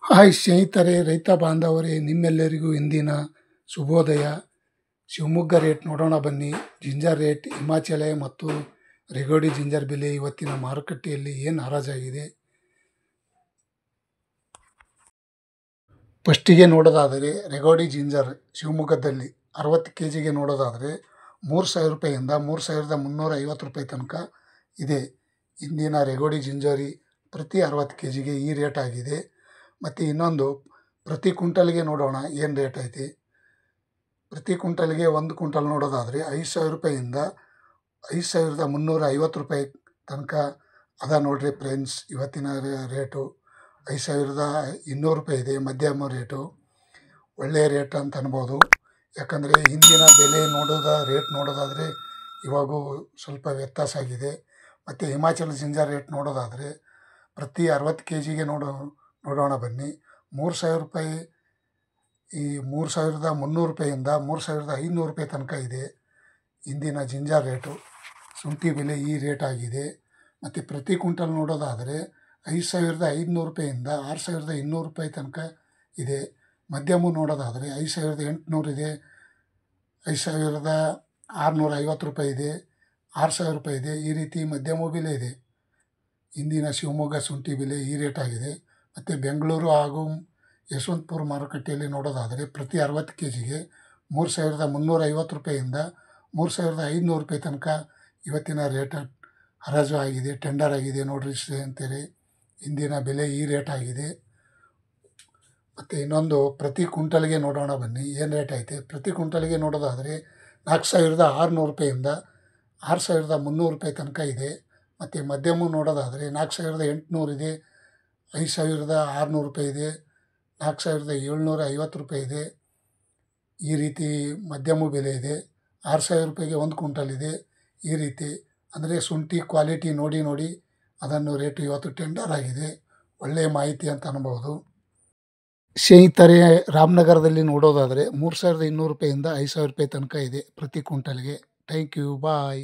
Hi ಸ್ನೇಹಿತರೆ, ರೈತ ಬಾಂಧವರೇ, ನಿಮ್ಮೆಲ್ಲರಿಗೂ ಇಂದಿನ ಶುಭೋದಯ. ಶಿವಮೊಗ್ಗ ರೇಟ್ ನೋಡೋಣ ಬನ್ನಿ. ಜಿಂಜರ್ ರೇಟ್, ಹಿಮಾಚಲ ಮತ್ತು ರೆಗೋಡಿ ಜಿಂಜರ್ ಬೆಲೆ ಇವತ್ತಿನ ಮಾರುಕಟ್ಟೆಯಲ್ಲಿ ಏನು ಹರಾಜಾಗಿದೆ. ಫಸ್ಟಿಗೆ ನೋಡೋದಾದರೆ ರೆಗೋಡಿ ಜಿಂಜರ್ ಶಿವಮೊಗ್ಗದಲ್ಲಿ 60 kgಗೆ ನೋಡೋದಾದರೆ 3,000 ರೂಪಾಯಿಯಿಂದ 3,350 ರೂಪಾಯಿ ತನಕ ಇದೆ. ಇಂದಿನ ರೆಗೋಡಿ ಜಿಂಜರಿ ಪ್ರತಿ 60 kgಗೆ ಈ ರೇಟ್ ಆಗಿದೆ. ಮತ್ತು ಇನ್ನೊಂದು ಪ್ರತಿ ಕ್ವಿಂಟಲ್ಗೆ ನೋಡೋಣ ಏನು ರೇಟ್ ಐತಿ. ಪ್ರತಿ ಕ್ವಿಂಟಲ್ಗೆ 1 ಕ್ವಿಂಟಲ್ ನೋಡೋದಾದರೆ 5,000 ರೂಪಾಯಿಯಿಂದ 5,350 ರೂಪಾಯಿ ತನಕ ಅದ ನೋಡ್ರಿ ಫ್ರೆಂಡ್ಸ್. ಇವತ್ತಿನ ರೇಟು 5,200 ರೂಪಾಯಿ ಇದೆ. ಮಧ್ಯಮ ರೇಟು, ಒಳ್ಳೆಯ ರೇಟ್ ಅಂತ ಅನ್ಬೋದು. ಯಾಕಂದರೆ ಹಿಂದಿನ ಬೆಲೆ ರೇಟ್ ನೋಡೋದಾದರೆ ಇವಾಗೂ ಸ್ವಲ್ಪ ವ್ಯತ್ಯಾಸ ಆಗಿದೆ. ಮತ್ತು ಹಿಮಾಚಲ ಜಿಂಜರ್ ರೇಟ್ ನೋಡೋದಾದರೆ ಪ್ರತಿ 60 kgಗೆ ನೋಡೋಣ ಬನ್ನಿ. 3,000 ರೂಪಾಯಿ, ಈ 3,300 ರೂಪಾಯಿಯಿಂದ 3,500 ರೂಪಾಯಿ ತನಕ ಇದೆ ಇಂದಿನ ಜಿಂಜರ್ ರೇಟು. ಶುಂಠಿ ಬೆಲೆ ಈ ರೇಟ್ ಆಗಿದೆ. ಮತ್ತು ಪ್ರತಿ ಕ್ವಿಂಟಲ್ ನೋಡೋದಾದರೆ 5,500 ರೂಪಾಯಿಯಿಂದ 6,200 ರೂಪಾಯಿ ತನಕ ಇದೆ. ಮಧ್ಯಮ ನೋಡೋದಾದರೆ 5,800 ಇದೆ, 5,650 ರೂಪಾಯಿ ಇದೆ, 6,000 ರೂಪಾಯಿ ಇದೆ. ಈ ರೀತಿ ಮಧ್ಯಮ ಬೆಲೆ ಇದೆ. ಇಂದಿನ ಶಿವಮೊಗ್ಗ ಶುಂಠಿ ಬೆಲೆ ಈ ರೇಟ್ ಆಗಿದೆ. ಮತ್ತು ಬೆಂಗಳೂರು ಹಾಗೂ ಯಶವಂತಪುರ ಮಾರುಕಟ್ಟೆಯಲ್ಲಿ ನೋಡೋದಾದರೆ ಪ್ರತಿ 60 kgಗೆ 3,350 ರೂಪಾಯಿಯಿಂದ 3,500 ರೂಪಾಯಿ ತನಕ ಇವತ್ತಿನ ರೇಟ್ ಹರಾಜು ಆಗಿದೆ, ಟೆಂಡರ್ ಆಗಿದೆ ನೋಡ್ರಿ ಸ್ನೇಹಿತರೆ. ಇಂದಿನ ಬೆಲೆ ಈ ರೇಟ್ ಆಗಿದೆ. ಮತ್ತು ಇನ್ನೊಂದು ಪ್ರತಿ ಕ್ವಿಂಟಲ್ಗೆ ನೋಡೋಣ ಬನ್ನಿ ಏನು ರೇಟ್ ಐತೆ. ಪ್ರತಿ ಕ್ವಿಂಟಲ್ಗೆ ನೋಡೋದಾದರೆ 4,600 ರೂಪಾಯಿಯಿಂದ 6,300 ರೂಪಾಯಿ ತನಕ ಇದೆ. ಮತ್ತು ಮಧ್ಯಮ ನೋಡೋದಾದರೆ 4,800 ಇದೆ, 5,600 ರೂಪಾಯಿ ಇದೆ, 4,750 ರೂಪಾಯಿ ಇದೆ. ಈ ರೀತಿ ಮಧ್ಯಮ ಬೆಲೆ ಇದೆ. 6,000 ರೂಪಾಯಿಗೆ 1 ಕ್ವಿಂಟಲ್ ಇದೆ. ಈ ರೀತಿ ಅಂದರೆ ಶುಂಠಿ ಕ್ವಾಲಿಟಿ ನೋಡಿ ಅದನ್ನು ರೇಟು ಇವತ್ತು ಟೆಂಡರ್ ಆಗಿದೆ. ಒಳ್ಳೆಯ ಮಾಹಿತಿ ಅಂತ ಅನ್ಬೋದು. ಸ್ನೇಹಿತರೆ, ರಾಮನಗರದಲ್ಲಿ ನೋಡೋದಾದರೆ 3,200 ರೂಪಾಯಿಯಿಂದ 5,000 ರೂಪಾಯಿ ತನಕ ಇದೆ ಪ್ರತಿ ಕ್ವಿಂಟಲ್ಗೆ. Thank you, bye.